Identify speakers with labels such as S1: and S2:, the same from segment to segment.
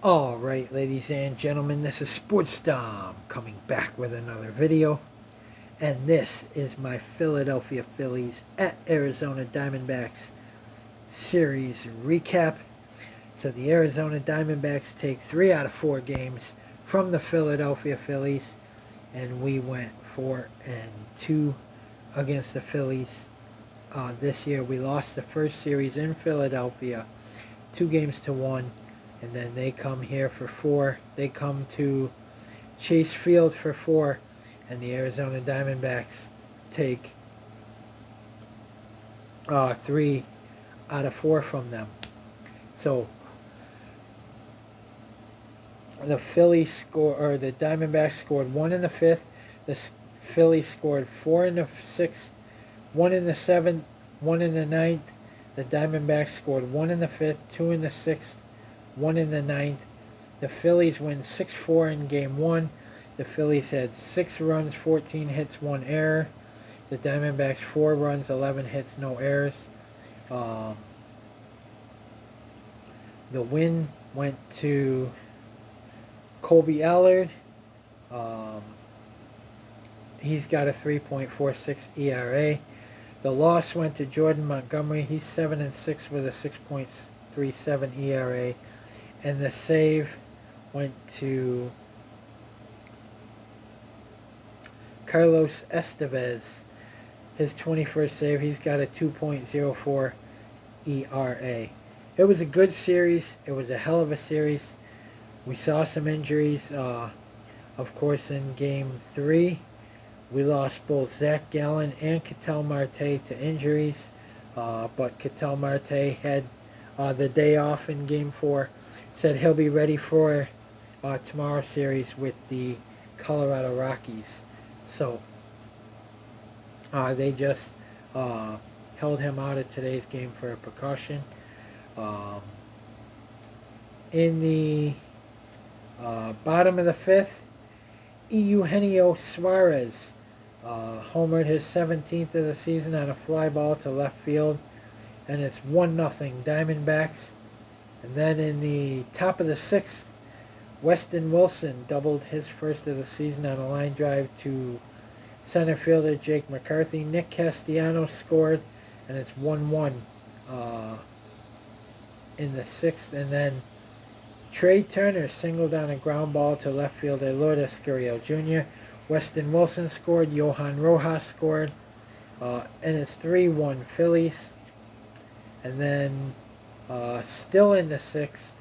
S1: Alright, ladies and gentlemen, this is Sports Dom coming back with another video. And this is my Philadelphia Phillies at Arizona Diamondbacks series recap. So the Arizona Diamondbacks take 3 out of 4 games from the Philadelphia Phillies. And we went 4-2 against the Phillies. This year we lost the first series in Philadelphia, 2-1. And then they come here for 4. They come to Chase Field for 4. And the Arizona Diamondbacks take 3 out of 4 from them. So the Phillies the Diamondbacks scored 1 in the 5th. The Phillies scored 4 in the 6th, 1 in the 7th, 1 in the 9th. The Diamondbacks scored 1 in the 5th, 2 in the 6th, 1 in the 9th. The Phillies win 6-4 in game 1. The Phillies had 6 runs, 14 hits, 1 error. The Diamondbacks 4 runs, 11 hits, no errors. The win went to Colby Allard. He's got a 3.46 ERA. The loss went to Jordan Montgomery. He's 7-6 with a 6.37 ERA. And the save went to Carlos Estevez. His 21st save, he's got a 2.04 ERA. It was a good series. It was a hell of a series. We saw some injuries. Of course, in Game 3, we lost both Zach Gallen and Ketel Marte to injuries. But Ketel Marte had the day off in Game 4. Said he'll be ready for tomorrow's series with the Colorado Rockies. So they just held him out of today's game for a precaution. In the bottom of the 5th, Eugenio Suarez homered his 17th of the season on a fly ball to left field, and it's 1-0 Diamondbacks. And then in the top of the 6th, Weston Wilson doubled his first of the season on a line drive to center fielder Jake McCarthy. Nick Castellanos scored, and it's 1-1 in the 6th. And then Trey Turner singled on a ground ball to left fielder Lourdes Gurriel Jr. Weston Wilson scored, Johan Rojas scored, and it's 3-1 Phillies. And then still in the 6th,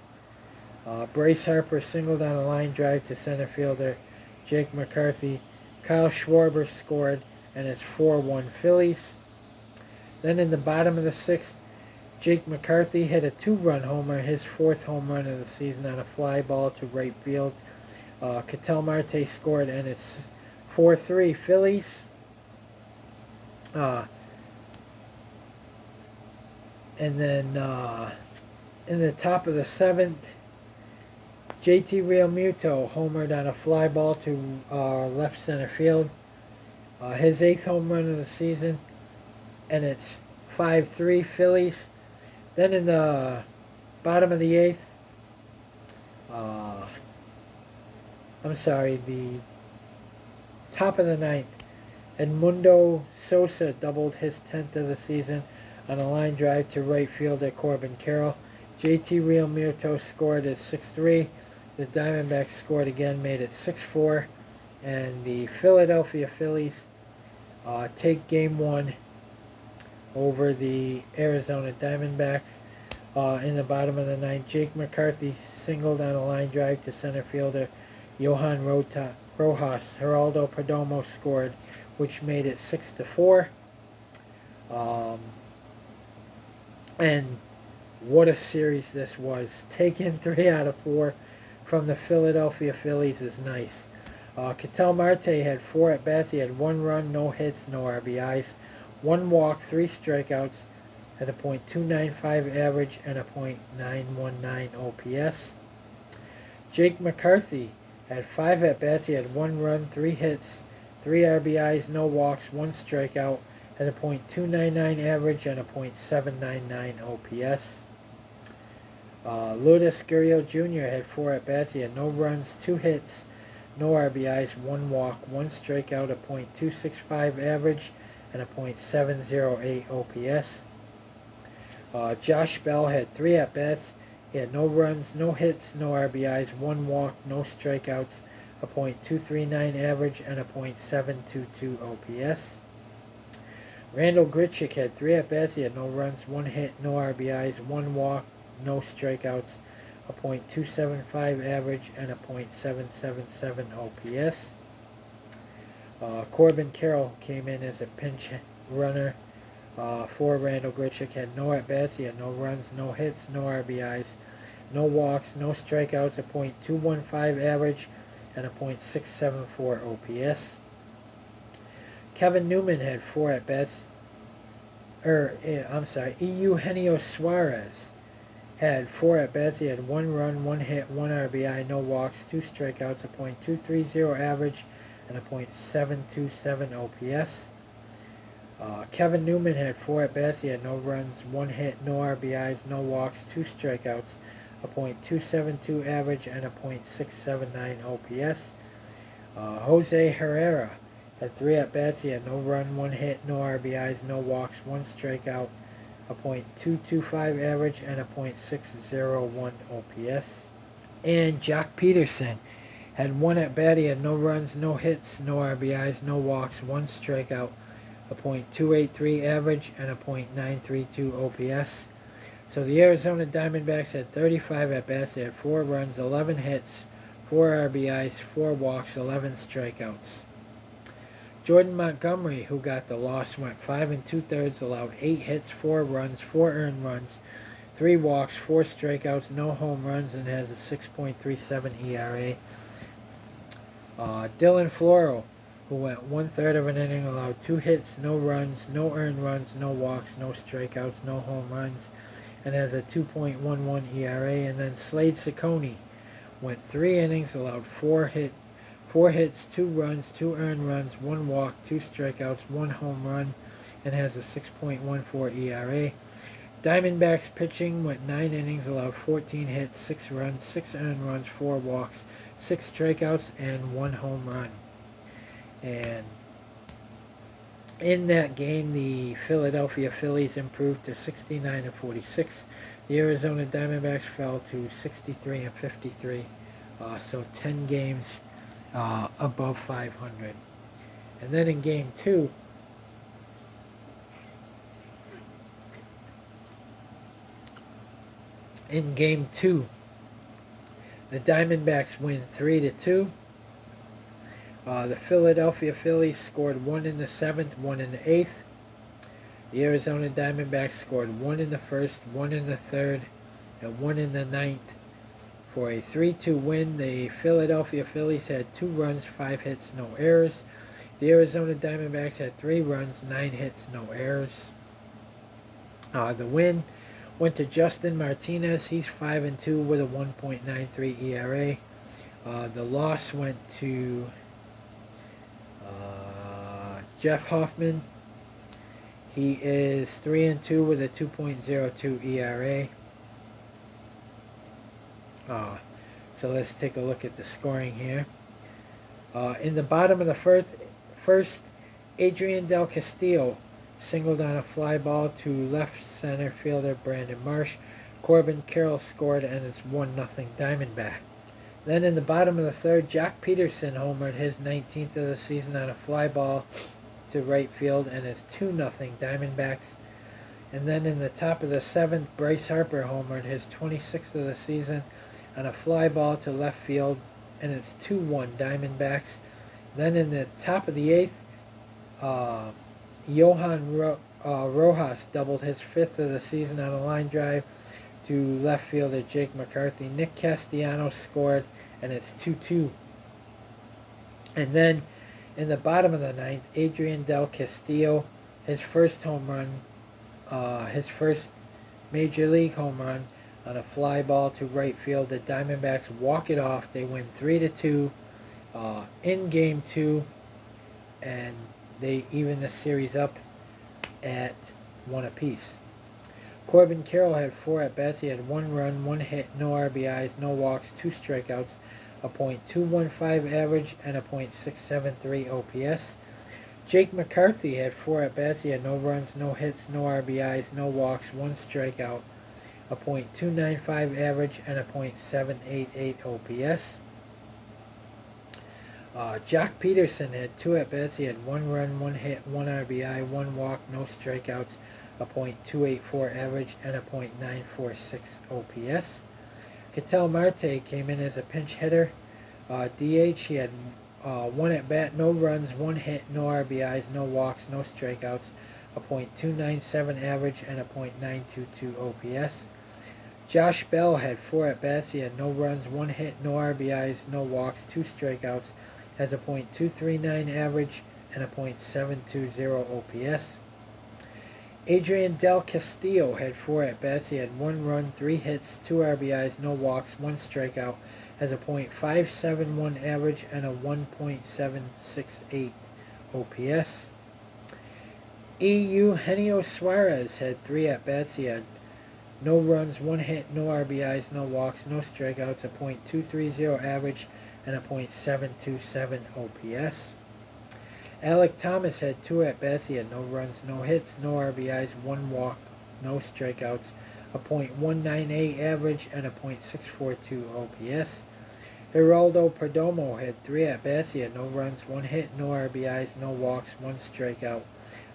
S1: Bryce Harper singled on a line drive to center fielder Jake McCarthy. Kyle Schwarber scored, and it's 4-1 Phillies. Then in the bottom of the 6th, Jake McCarthy hit a 2-run homer, his 4th home run of the season on a fly ball to right field. Ketel Marte scored, and it's 4-3 Phillies. And then in the top of the 7th, JT Realmuto homered on a fly ball to left center field. His 8th home run of the season, and it's 5-3 Phillies. Then in the bottom of the 8th, the top of the 9th, Edmundo Sosa doubled his 10th of the season on a line drive to right fielder Corbin Carroll. JT Realmuto scored at 6-3. The Diamondbacks scored again, made it 6-4. And the Philadelphia Phillies take Game 1 over the Arizona Diamondbacks. In the bottom of the 9th, Jake McCarthy singled on a line drive to center fielder Johan Rojas. Geraldo Perdomo scored, which made it 6-4. And what a series this was. Taking 3 out of 4 from the Philadelphia Phillies is nice. Ketel Marte had 4 at-bats. He had 1 run, no hits, no RBIs, 1 walk, 3 strikeouts, had a .295 average and a .919 OPS. Jake McCarthy had 5 at-bats. He had 1 run, 3 hits, 3 RBIs, no walks, 1 strikeout, had a .299 average and a .799 OPS. Lourdes Gurriel Jr. had 4 at-bats. He had no runs, 2 hits, no RBIs, 1 walk, 1 strikeout, a .265 average, and a .708 OPS. Josh Bell had 3 at-bats. He had no runs, no hits, no RBIs, 1 walk, no strikeouts, a .239 average, and a .722 OPS. Randall Grichuk had 3 at-bats. He had no runs, 1 hit, no RBIs, 1 walk, no strikeouts, a .275 average, and a .777 OPS. Corbin Carroll came in as a pinch runner for Randall Grichuk. Had no at-bats. He had no runs, no hits, no RBIs, no walks, no strikeouts, a .215 average, and a .674 OPS. Kevin Newman had 4 at-bats. Eugenio Suarez had 4 at-bats. He had 1 run, 1 hit, 1 RBI, no walks, 2 strikeouts, a .230 average, and a .727 OPS. Kevin Newman had 4 at-bats. He had no runs, 1 hit, no RBIs, no walks, 2 strikeouts, a .272 average, and a .679 OPS. Jose Herrera had 3 at-bats. He had no run, 1 hit, no RBIs, no walks, 1 strikeout, a .225 average, and a .601 OPS. And Jock Peterson had 1 at-bat. He had no runs, no hits, no RBIs, no walks, 1 strikeout, a .283 average, and a .932 OPS. So the Arizona Diamondbacks had 35 at-bats. They had 4 runs, 11 hits, 4 RBIs, 4 walks, 11 strikeouts. Jordan Montgomery, who got the loss, went 5 2/3, allowed 8 hits, 4 runs, 4 earned runs, 3 walks, 4 strikeouts, no home runs, and has a 6.37 ERA. Dylan Floro, who went 1/3 of an inning, allowed 2 hits, no runs, no earned runs, no walks, no strikeouts, no home runs, and has a 2.11 ERA. And then Slade Ciccone went 3 innings, allowed 4 hits, 2 runs, 2 earned runs, 1 walk, 2 strikeouts, 1 home run, and has a 6.14 ERA. Diamondbacks pitching went 9 innings, allowed 14 hits, 6 runs, 6 earned runs, 4 walks, 6 strikeouts, and 1 home run. And in that game, the Philadelphia Phillies improved to 69-46. The Arizona Diamondbacks fell to 63-53. So 10 games above 500. And then in game 2, the Diamondbacks win 3-2. The Philadelphia Phillies scored 1 in the 7th, 1 in the 8th. The Arizona Diamondbacks scored 1 in the 1st, 1 in the 3rd, and 1 in the 9th. For a 3-2 win, the Philadelphia Phillies had 2 runs, 5 hits, no errors. The Arizona Diamondbacks had 3 runs, 9 hits, no errors. The win went to Justin Martinez. He's 5-2 with a 1.93 ERA. The loss went to Jeff Hoffman. He is 3-2 with a 2.02 ERA. So let's take a look at the scoring here. In the bottom of the first, Adrian Del Castillo singled on a fly ball to left center fielder Brandon Marsh. Corbin Carroll scored, and it's 1-0 Diamondback. Then in the bottom of the 3rd, Jock Peterson homered his 19th of the season on a fly ball to right field, and it's 2-0 Diamondbacks. And then in the top of the 7th, Bryce Harper homered his 26th of the season on a fly ball to left field, and it's 2-1 Diamondbacks. Then in the top of the 8th, Johan Rojas doubled his 5th of the season on a line drive to left fielder Jake McCarthy. Nick Castellanos scored, and it's 2-2. And then in the bottom of the 9th, Adrian Del Castillo, his first home run, his first major league home run on a fly ball to right field. The Diamondbacks walk it off. They win 3-2 in game 2, and they even the series up at 1 apiece. Corbin Carroll had 4 at-bats. He had 1 run, 1 hit, no RBIs, no walks, 2 strikeouts, a .215 average, and a .673 OPS. Jake McCarthy had 4 at-bats. He had no runs, no hits, no RBIs, no walks, 1 strikeout, a .295 average, and a .788 OPS. Jock Peterson had 2 at-bats. He had 1 run, 1 hit, 1 RBI, 1 walk, no strikeouts, a .284 average, and a .946 OPS. Ketel Marte came in as a pinch hitter. DH, he had 1 at-bat, no runs, 1 hit, no RBIs, no walks, no strikeouts, a .297 average, and a .922 OPS. Josh Bell had 4 at-bats. He had no runs, 1 hit, no RBIs, no walks, 2 strikeouts, has a .239 average and a .720 OPS. Adrian Del Castillo had 4 at-bats. He had 1 run, 3 hits, 2 RBIs, no walks, 1 strikeout, has a .571 average and a 1.768 OPS. Eugenio Suarez had 3 at-bats. He had no runs, 1 hit, no RBIs, no walks, no strikeouts, a .230 average, and a .727 OPS. Alec Thomas had 2 at-bats. He had no runs, no hits, no RBIs, 1 walk, no strikeouts, a .198 average, and a .642 OPS. Geraldo Perdomo had 3 at-bats. He had no runs, 1 hit, no RBIs, no walks, 1 strikeout,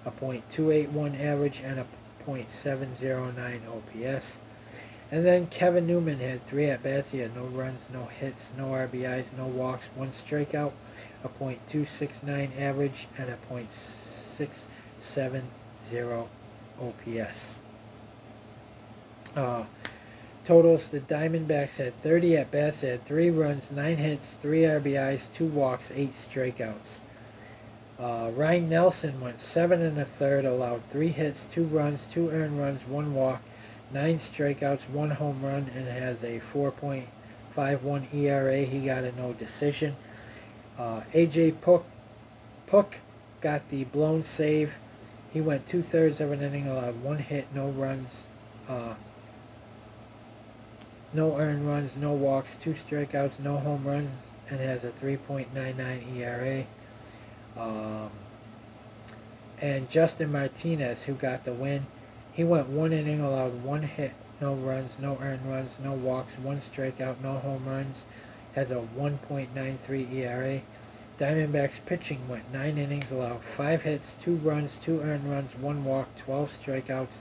S1: a .281 average, and a .709 OPS. And then Kevin Newman had 3 at-bats. He had no runs, no hits, no RBIs, no walks, 1 strikeout, a .269 average, and a .670 OPS. Totals, the Diamondbacks had 30 at-bats. They had 3 runs, 9 hits, 3 RBIs, 2 walks, 8 strikeouts. Ryan Nelson went 7 1/3, allowed 3 hits, 2 runs, 2 earned runs, 1 walk, 9 strikeouts, 1 home run, and has a 4.51 ERA. He got a no decision. AJ Puk got the blown save. He went 2/3 of an inning, allowed 1 hit, no runs, no earned runs, no walks, 2 strikeouts, no home runs, and has a 3.99 ERA. And Justin Martinez, who got the win, he went 1 inning, allowed 1 hit, no runs, no earned runs, no walks, 1 strikeout, no home runs, has a 1.93 ERA. Diamondbacks pitching went 9 innings, allowed 5 hits, 2 runs, 2 earned runs, 1 walk, 12 strikeouts,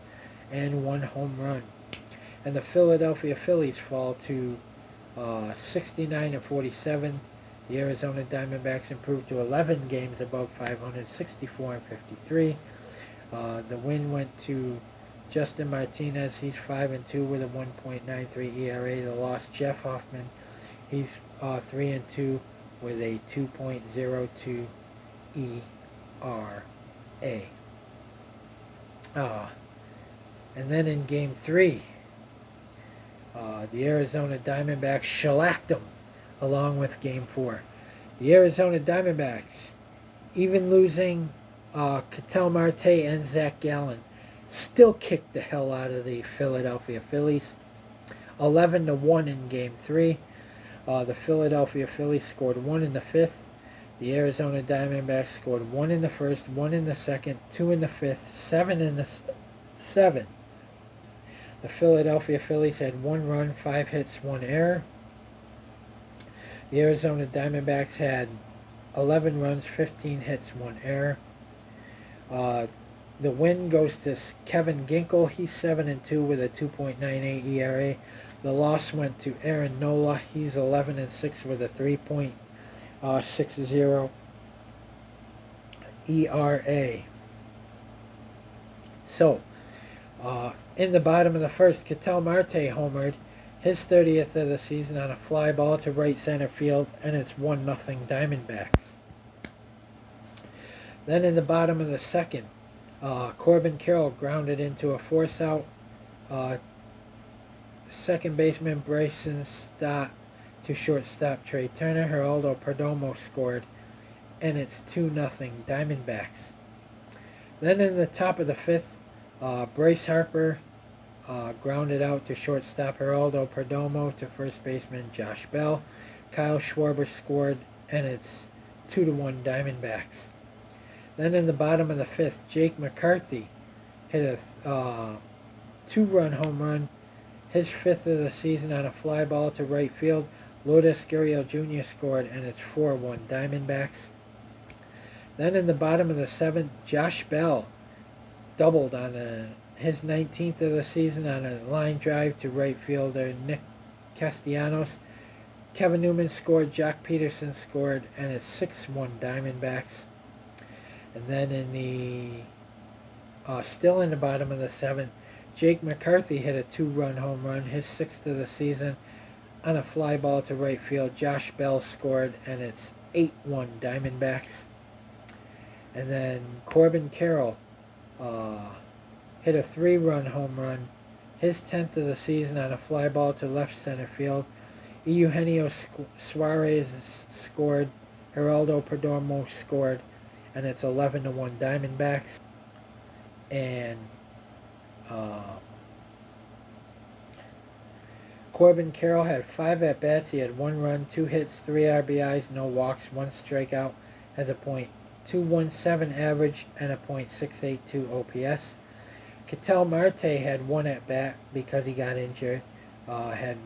S1: and 1 home run. And the Philadelphia Phillies fall to 69-47. The Arizona Diamondbacks improved to 11 games above 500, 64-53. The win went to Justin Martinez. He's 5-2 with a 1.93 ERA. The loss, Jeff Hoffman. He's 3-2 with a 2.02 ERA. And then in Game 3, the Arizona Diamondbacks shellacked them along with Game 4. The Arizona Diamondbacks, even losing Ketel Marte and Zach Gallen, still kicked the hell out of the Philadelphia Phillies. 11-1 in Game 3. The Philadelphia Phillies scored 1 in the 5th. The Arizona Diamondbacks scored 1 in the 1st, 1 in the 2nd, 2 in the 5th, 7 in the 7th. The Philadelphia Phillies had 1 run, 5 hits, 1 error. The Arizona Diamondbacks had 11 runs, 15 hits, 1 error. The win goes to Kevin Ginkel. He's 7-2 with a 2.98 ERA. The loss went to Aaron Nola. He's 11-6 with a 3.60 ERA. So, in the bottom of the first, Ketel Marte homered, his 30th of the season, on a fly ball to right center field, and it's 1-0 Diamondbacks. Then in the bottom of the second, Corbin Carroll grounded into a force-out. Second baseman Bryson Stott to shortstop Trey Turner. Geraldo Perdomo scored, and it's 2-0 Diamondbacks. Then in the top of the fifth, Bryce Harper grounded out to shortstop Geraldo Perdomo to first baseman Josh Bell. Kyle Schwarber scored, and it's 2-1 Diamondbacks. Then in the bottom of the fifth, Jake McCarthy hit a 2-run home run, his fifth of the season, on a fly ball to right field. Lourdes Gurriel Jr. scored, and it's 4-1 Diamondbacks. Then in the bottom of the seventh, Josh Bell doubled on his 19th of the season on a line drive to right fielder Nick Castellanos. Kevin Newman scored, Jock Peterson scored, and it's 6-1 Diamondbacks. And then in the still in the bottom of the seventh, Jake McCarthy hit a 2-run home run, his sixth of the season, on a fly ball to right field. Josh Bell scored, and it's 8-1 Diamondbacks. And then Corbin Carroll hit a 3-run home run, his 10th of the season, on a fly ball to left center field. Eugenio Suarez scored, Geraldo Perdomo scored, and it's 11-1 Diamondbacks. And Corbin Carroll had 5 at-bats. He had 1 run, 2 hits, 3 RBIs, no walks, 1 strikeout, has a .217 average and a .682 OPS. Ketel Marte had 1 at-bat because he got injured. Had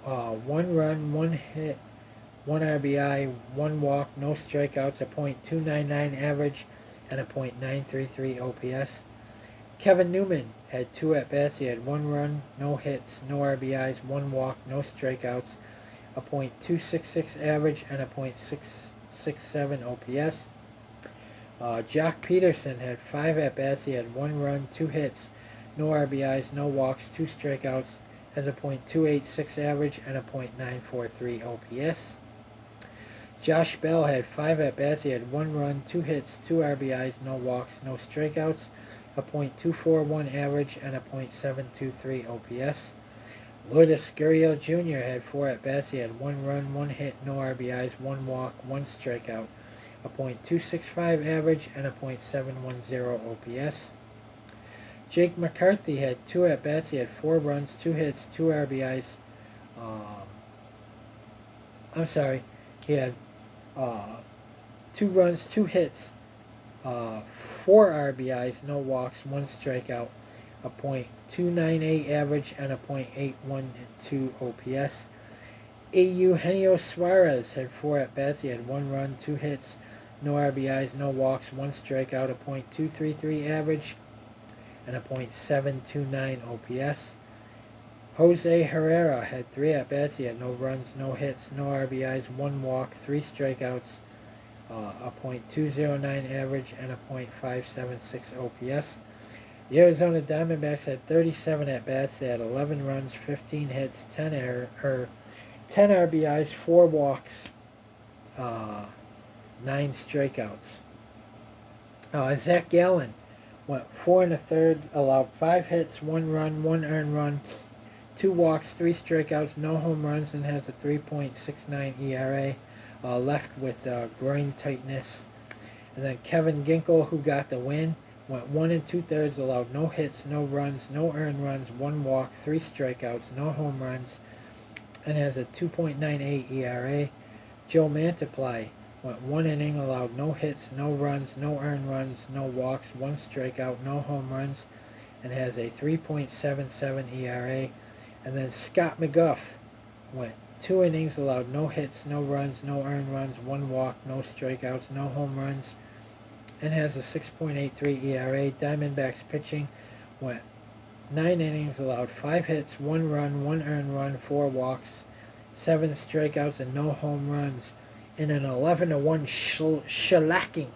S1: 1 run, 1 hit, 1 RBI, 1 walk, no strikeouts, a .299 average, and a .933 OPS. Kevin Newman had 2 at-bats. He had 1 run, no hits, no RBIs, 1 walk, no strikeouts, a .266 average, and a .667 OPS. Jock Peterson had 5 at-bats. He had 1 run, 2 hits, no RBIs, no walks, 2 strikeouts, has a .286 average and a .943 OPS. Josh Bell had 5 at-bats. He had 1 run, 2 hits, 2 RBIs, no walks, no strikeouts, a .241 average and a .723 OPS. Lourdes Gurriel Jr. had 4 at-bats. He had 1 run, 1 hit, no RBIs, 1 walk, 1 strikeout, a .265 average and a .710 OPS. Jake McCarthy had 2 at-bats. He had 4 runs, 2 hits, 2 RBIs. He had 2 runs, 2 hits, 4 RBIs, no walks, 1 strikeout, a .298 average, and a .812 OPS. Eugenio Suarez had 4 at-bats. He had 1 run, 2 hits, no RBIs, no walks, 1 strikeout, a .233 average, and a .729 OPS. Jose Herrera had 3 at-bats. He had no runs, no hits, no RBIs, 1 walk, 3 strikeouts, a .209 average, and a .576 OPS. The Arizona Diamondbacks had 37 at-bats. They had 11 runs, 15 hits, 10 RBIs, 4 walks, 9 strikeouts. Zach Gallen went 4 1/3, allowed 5 hits, 1 run, 1 earned run, 2 walks, 3 strikeouts, no home runs, and has a 3.69 ERA. Left with groin tightness. And then Kevin Ginkel, who got the win, went 1 2/3, allowed no hits, no runs, no earned runs, 1 walk, 3 strikeouts, no home runs, and has a 2.98 ERA. Joe Mantiply went 1 inning, allowed no hits, no runs, no earned runs, no walks, 1 strikeout, no home runs, and has a 3.77 ERA. And then Scott McGuff went 2 innings, allowed no hits, no runs, no earned runs, 1 walk, no strikeouts, no home runs, and has a 6.83 ERA. Diamondbacks pitching went 9 innings, allowed 5 hits, 1 run, 1 earned run, 4 walks, 7 strikeouts, and no home runs in an 11-1 shellacking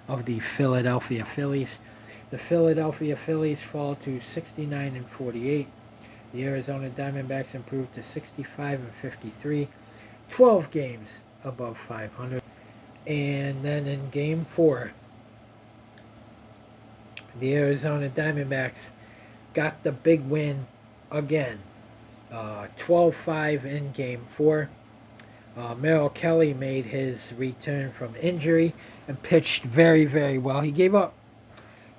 S1: of the Philadelphia Phillies. The Philadelphia Phillies fall to 69-48. The Arizona Diamondbacks improved to 65-53, 12 games above 500. And then in Game 4, the Arizona Diamondbacks got the big win again, 12-5 in Game 4. Merrill Kelly made his return from injury and pitched very, very well. He gave up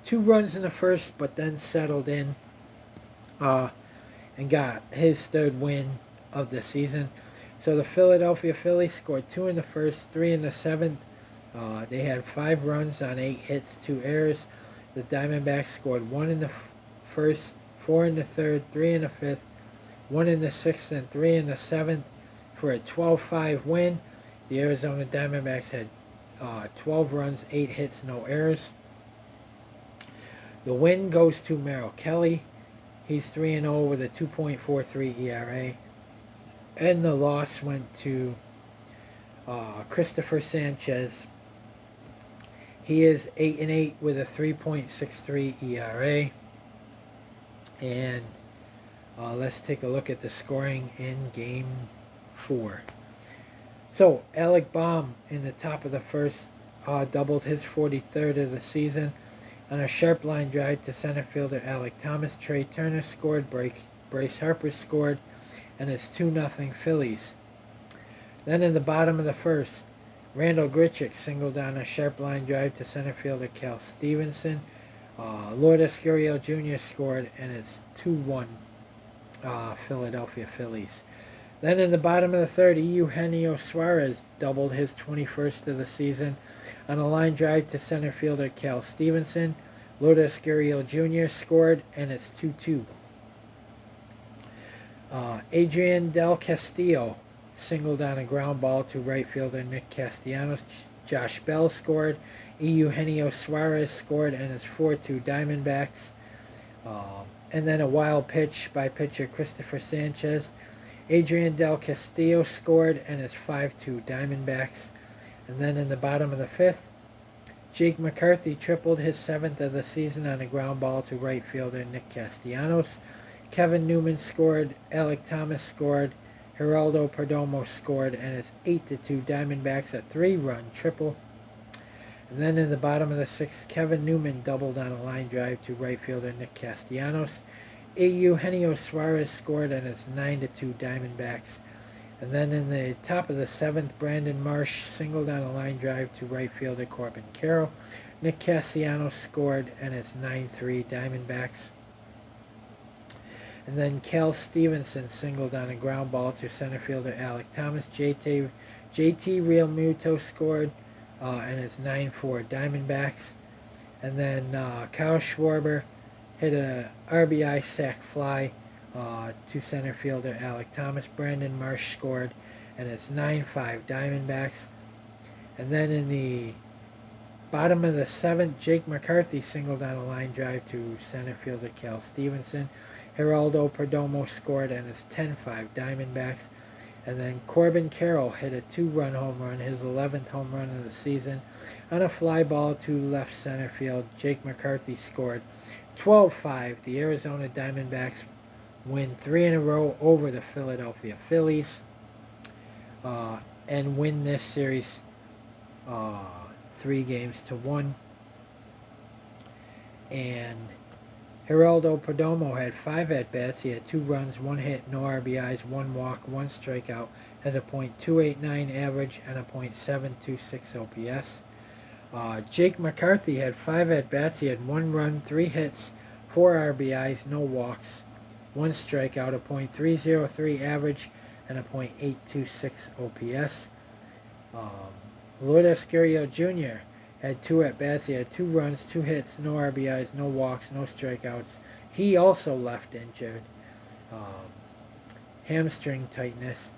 S1: 2 runs in the first, but then settled in uh, and got his third win of the season. So the Philadelphia Phillies scored 2 in the first, 3 in the seventh. They had 5 runs on 8 hits, 2 errors. The Diamondbacks scored 1 in the first, 4 in the third, 3 in the fifth, 1 in the sixth, and 3 in the seventh for a 12-5 win. The Arizona Diamondbacks had 12 runs, 8 hits, no errors. The win goes to Merrill Kelly. He's 3-0 with a 2.43 ERA. And the loss went to Christopher Sanchez. He is 8-8 with a 3.63 ERA. And let's take a look at the scoring in Game 4. So Alec Baum in the top of the first doubled his 43rd of the season on a sharp line drive to center fielder Alec Thomas. Trey Turner scored, Bryce Harper scored, and it's 2-0 Phillies. Then in the bottom of the first, Randall Grichuk singled on a sharp line drive to center fielder Cal Stevenson. Lourdes Gurriel Jr. scored, and it's 2-1 Philadelphia Phillies. Then in the bottom of the third, Eugenio Suarez doubled his 21st of the season on a line drive to center fielder Cal Stevenson. Lourdes Gurriel Jr. scored, and it's 2-2. Adrian Del Castillo singled on a ground ball to right fielder Nick Castellanos. Josh Bell scored. Eugenio Suarez scored, and it's 4-2 Diamondbacks. And then a wild pitch by pitcher Christopher Sanchez. Adrian Del Castillo scored, and it's 5-2 Diamondbacks. And then in the bottom of the fifth, Jake McCarthy tripled his 7th of the season on a ground ball to right fielder Nick Castellanos. Kevin Newman scored, Alec Thomas scored, Geraldo Perdomo scored, and it's 8-2 Diamondbacks, a 3-run triple. And then in the bottom of the sixth, Kevin Newman doubled on a line drive to right fielder Nick Castellanos. Eugenio Suarez scored, and it's 9-2 Diamondbacks. And then in the top of the seventh, Brandon Marsh singled on a line drive to right fielder Corbin Carroll. Nick Castellanos scored, and it's 9-3 Diamondbacks. And then Cal Stevenson singled on a ground ball to center fielder Alec Thomas. JT Realmuto scored, and it's 9-4 Diamondbacks. And then Kyle Schwarber hit a RBI sac fly to center fielder Alec Thomas. Brandon Marsh scored, and it's 9-5 Diamondbacks. And then in the bottom of the seventh, Jake McCarthy singled on a line drive to center fielder Cal Stevenson. Geraldo Perdomo scored, and it's 10-5 Diamondbacks. And then Corbin Carroll hit a 2-run home run, his 11th home run of the season, on a fly ball to left center field. Jake McCarthy scored. 12-5, the Arizona Diamondbacks win 3 in a row over the Philadelphia Phillies and win this series 3-1. And Geraldo Perdomo had 5 at-bats. He had 2 runs, 1 hit, no RBIs, 1 walk, 1 strikeout, has a .289 average and a .726 OPS. Jake McCarthy had 5 at-bats. He had 1 run, 3 hits, 4 RBIs, no walks, 1 strikeout, a .303 average, and a .826 OPS. Lourdes Gurriel Jr. had 2 at-bats. He had 2 runs, 2 hits, no RBIs, no walks, no strikeouts. He also left injured. Hamstring tightness.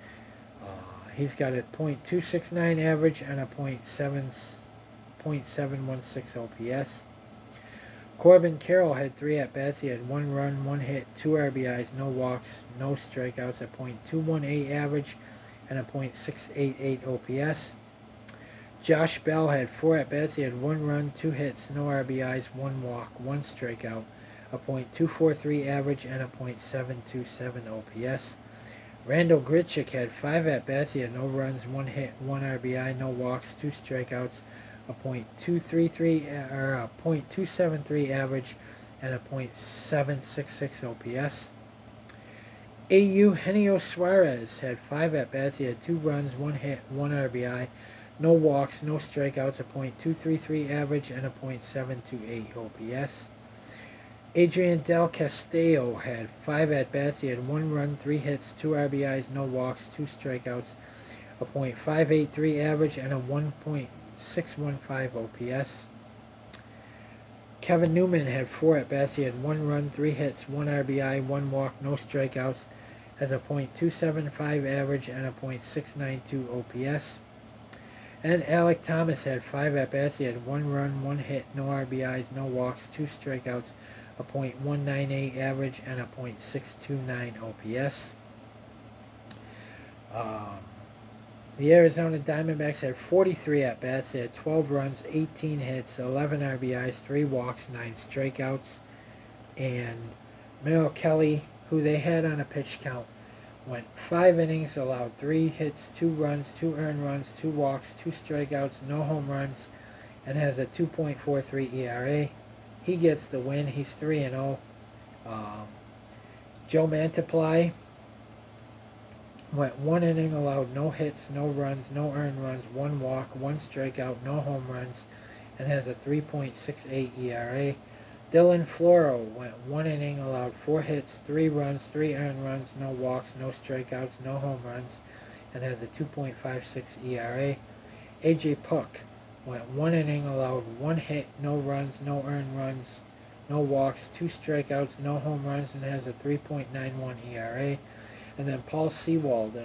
S1: He's got a .269 average and a .716 OPS. Corbin Carroll had 3 at-bats. He had 1 run, 1 hit, 2 RBIs, no walks, no strikeouts, a .218 average, and a .688 OPS. Josh Bell had 4 at-bats. He had 1 run, 2 hits, no RBIs, 1 walk, 1 strikeout, a .243 average, and a .727 OPS. Randall Grichuk had 5 at-bats. He had no runs, 1 hit, 1 RBI, no walks, 2 strikeouts, a .233 or a .273 average, and a .766 OPS. Eugenio Suarez had 5 at-bats. He had 2 runs, 1 hit, 1 RBI, no walks, no strikeouts, a .233 average, and a .728 OPS. Adrian Del Castillo had 5 at-bats. He had 1 run, 3 hits, 2 RBIs, no walks, 2 strikeouts, a .583 average, and a 1.615 OPS. Kevin Newman had 4 at-bats. He had 1 run, 3 hits, 1 RBI, 1 walk, no strikeouts, has a .275 average and a .692 OPS. And Alec Thomas had 5 at-bats. He had 1 run, 1 hit, no RBIs, no walks, 2 strikeouts, a .198 average, and a .629 OPS. The Arizona Diamondbacks had 43 at-bats. They had 12 runs, 18 hits, 11 RBIs, 3 walks, 9 strikeouts. And Merrill Kelly, who they had on a pitch count, went 5 innings, allowed 3 hits, 2 runs, 2 earned runs, 2 walks, 2 strikeouts, no home runs, and has a 2.43 ERA. He gets the win. He's 3-0. Joe Mantiply went 1 inning, allowed no hits, no runs, no earned runs, 1 walk, 1 strikeout, no home runs, and has a 3.68 ERA. Dylan Floro went 1 inning, allowed 4 hits, 3 runs, 3 earned runs, no walks, no strikeouts, no home runs, and has a 2.56 ERA. AJ Puk went 1 inning, allowed 1 hit, no runs, no earned runs, no walks, 2 strikeouts, no home runs, and has a 3.91 ERA. And then Paul Sewald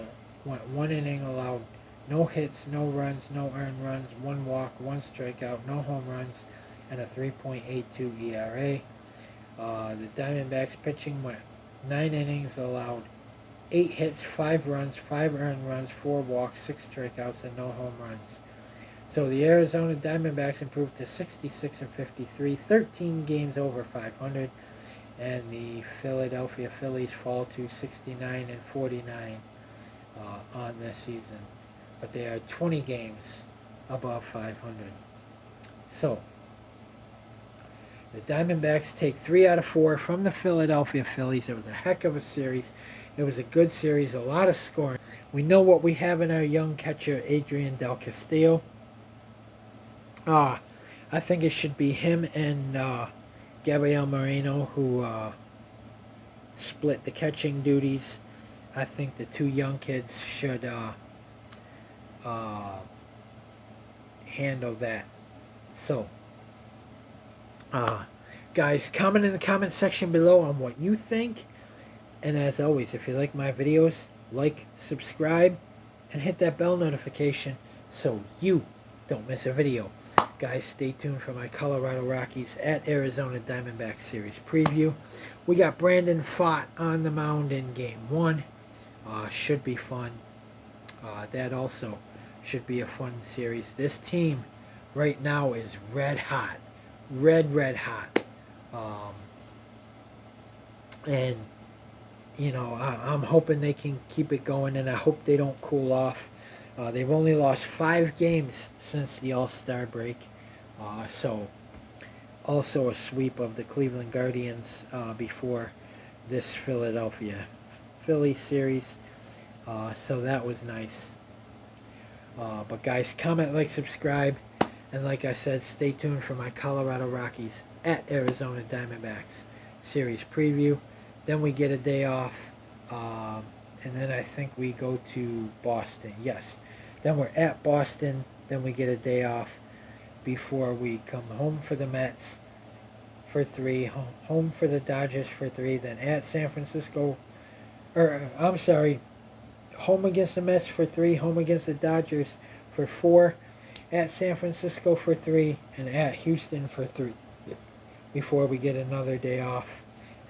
S1: went 1 inning, allowed no hits, no runs, no earned runs, 1 walk, 1 strikeout, no home runs, and a 3.82 ERA. The Diamondbacks pitching went 9 innings, allowed 8 hits, 5 runs, 5 earned runs, 4 walks, 6 strikeouts, and no home runs. So the Arizona Diamondbacks improved to 66-53, 13 games over 500, and the Philadelphia Phillies fall to 69-49 on this season. But they are 20 games above 500. So the Diamondbacks take 3 out of 4 from the Philadelphia Phillies. It was a heck of a series. It was a good series, a lot of scoring. We know what we have in our young catcher, Adrian Del Castillo. I think it should be him and Gabriel Moreno who split the catching duties. I think the 2 young kids should handle that. So, guys, comment in the comment section below on what you think. And as always, if you like my videos, like, subscribe, and hit that bell notification so you don't miss a video. Guys, stay tuned for my Colorado Rockies at Arizona Diamondbacks series preview. We got Brandon Pfaadt on the mound in Game 1. Should be fun. That also should be a fun series. This team right now is red hot. Red hot. And, you know, I'm hoping they can keep it going, and I hope they don't cool off. They've only lost 5 games since the All-Star break. So, also a sweep of the Cleveland Guardians before this Philadelphia Phillies series. So that was nice. But guys, comment, like, subscribe. And like I said, stay tuned for my Colorado Rockies at Arizona Diamondbacks series preview. Then we get a day off. And then I think we go to Boston. Yes. Then we're at Boston. Then we get a day off before we come home for the Mets for 3, home for the Dodgers for 3, then at San Francisco, home against the Mets for 3, home against the Dodgers for 4, at San Francisco for 3, and at Houston for 3, before we get another day off,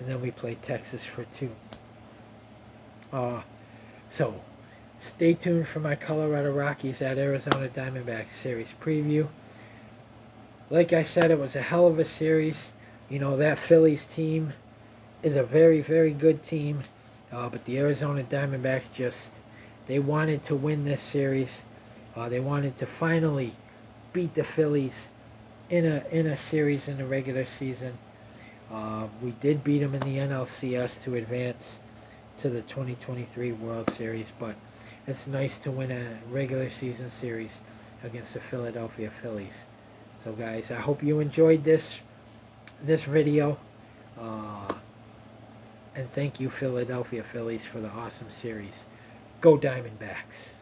S1: and then we play Texas for 2. So, stay tuned for my Colorado Rockies at Arizona Diamondbacks series preview. Like I said, it was a hell of a series. You know, that Phillies team is a very, very good team. But the Arizona Diamondbacks they wanted to win this series. They wanted to finally beat the Phillies in a series in the regular season. We did beat them in the NLCS to advance to the 2023 World Series. But it's nice to win a regular season series against the Philadelphia Phillies. So guys, I hope you enjoyed this video. And thank you, Philadelphia Phillies, for the awesome series. Go Diamondbacks.